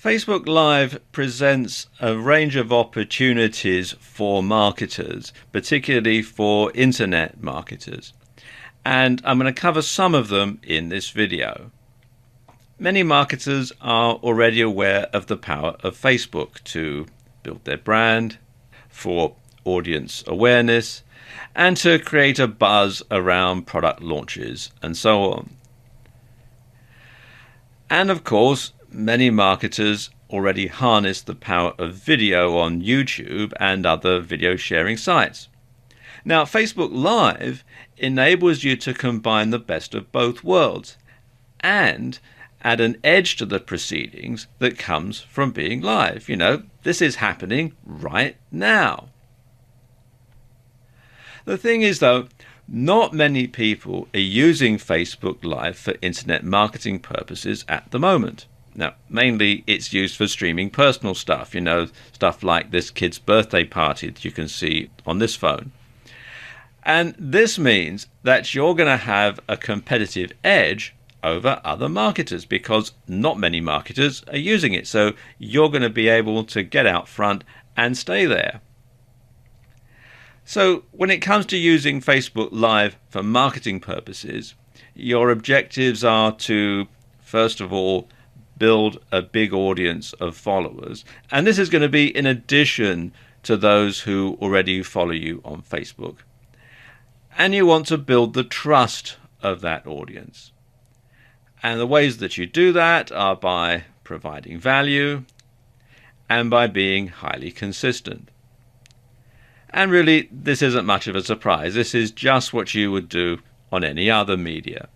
Facebook Live presents a range of opportunities for marketers, particularly for internet marketers. And I'm going to cover some of them in this video. Many marketers are already aware of the power of Facebook to build their brand, for audience awareness, and to create a buzz around product launches and so on. And of course, many marketers already harness the power of video on YouTube and other video sharing sites. Now, Facebook Live enables you to combine the best of both worlds and add an edge to the proceedings that comes from being live. You know, this is happening right now. The thing is, though, not many people are using Facebook Live for internet marketing purposes at the moment. Now, mainly it's used for streaming personal stuff, you know, stuff like this kid's birthday party that you can see on this phone. And this means that you're going to have a competitive edge over other marketers because not many marketers are using it. So you're going to be able to get out front and stay there. So when it comes to using Facebook Live for marketing purposes, your objectives are to, first of all, build a big audience of followers. And this is going to be in addition to those who already follow you on Facebook. And you want to build the trust of that audience. And the ways that you do that are by providing value and by being highly consistent. And really, this isn't much of a surprise. This is just what you would do on any other media.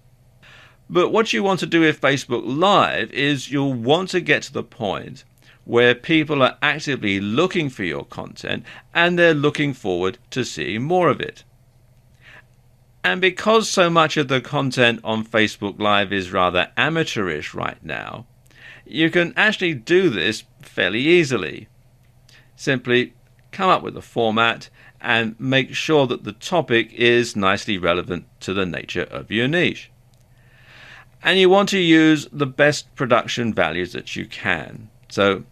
But what you want to do with Facebook Live is you'll want to get to the point where people are actively looking for your content and they're looking forward to seeing more of it. And because so much of the content on Facebook Live is rather amateurish right now, you can actually do this fairly easily. Simply come up with a format and make sure that the topic is nicely relevant to the nature of your niche. And you want to use the best production values that you can. So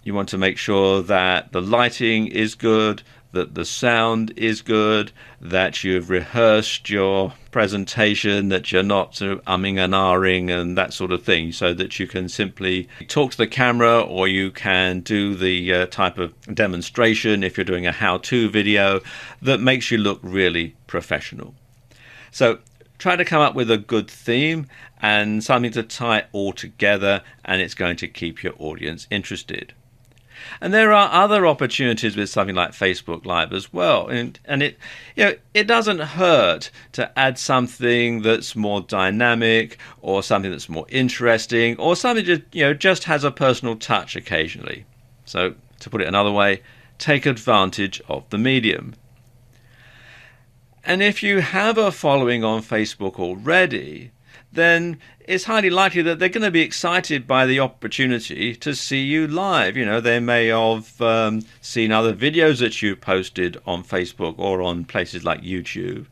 you want to make sure that the lighting is good, that the sound is good, that you've rehearsed your presentation, that you're not sort of umming and ahhing and that sort of thing, so that you can simply talk to the camera, or you can do the type of demonstration if you're doing a how-to video that makes you look really professional. So try to come up with a good theme and something to tie it all together, and it's going to keep your audience interested. And there are other opportunities with something like Facebook Live as well. And it doesn't hurt to add something that's more dynamic, or something that's more interesting, or something that just has a personal touch occasionally. So to put it another way, take advantage of the medium. And if you have a following on Facebook already, then it's highly likely that they're going to be excited by the opportunity to see you live. You know, they may have seen other videos that you posted on Facebook or on places like YouTube.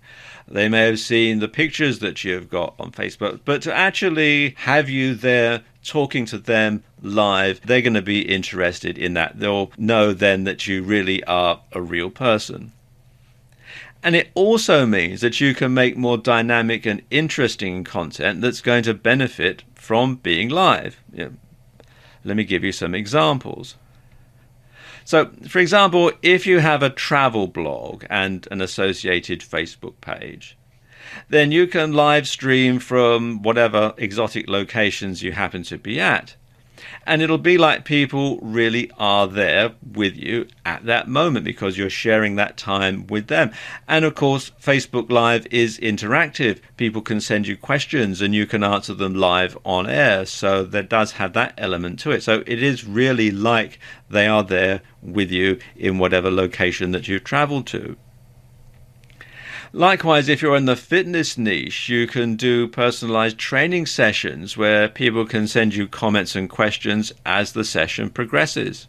They may have seen the pictures that you've got on Facebook. But to actually have you there talking to them live, they're going to be interested in that. They'll know then that you really are a real person. And it also means that you can make more dynamic and interesting content that's going to benefit from being live. Let me give you some examples. So, for example, if you have a travel blog and an associated Facebook page, then you can live stream from whatever exotic locations you happen to be at. And it'll be like people really are there with you at that moment because you're sharing that time with them. And of course, Facebook Live is interactive. People can send you questions and you can answer them live on air. So that does have that element to it. So it is really like they are there with you in whatever location that you've traveled to. Likewise, if you're in the fitness niche, you can do personalized training sessions where people can send you comments and questions as the session progresses.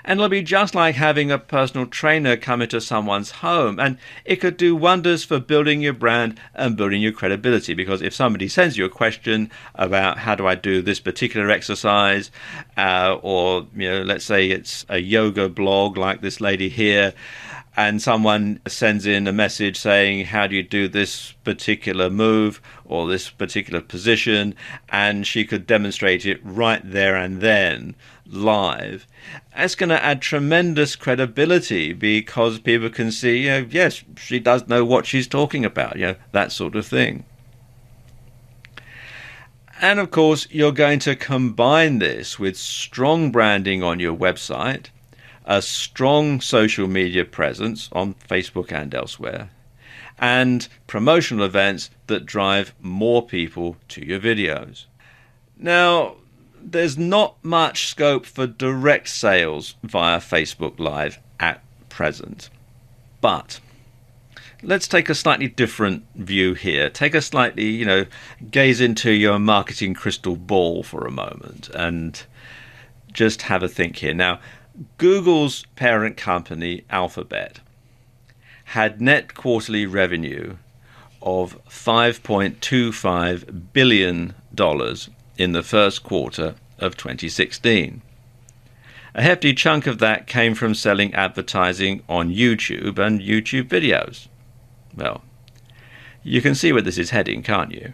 And it'll be just like having a personal trainer come into someone's home. And it could do wonders for building your brand and building your credibility. Because if somebody sends you a question about how do I do this particular exercise, or let's say it's a yoga blog like this lady here, and someone sends in a message saying, how do you do this particular move or this particular position? And she could demonstrate it right there and then, live. That's going to add tremendous credibility because people can see, yes, she does know what she's talking about, that sort of thing. And of course, you're going to combine this with strong branding on your website, a strong social media presence on Facebook and elsewhere, and promotional events that drive more people to your videos. Now, there's not much scope for direct sales via Facebook Live at present, but let's take a slightly different view here. Take a slightly, gaze into your marketing crystal ball for a moment and just have a think here. Now, Google's parent company, Alphabet, had net quarterly revenue of $5.25 billion in the first quarter of 2016. A hefty chunk of that came from selling advertising on YouTube and YouTube videos. Well, you can see where this is heading, can't you?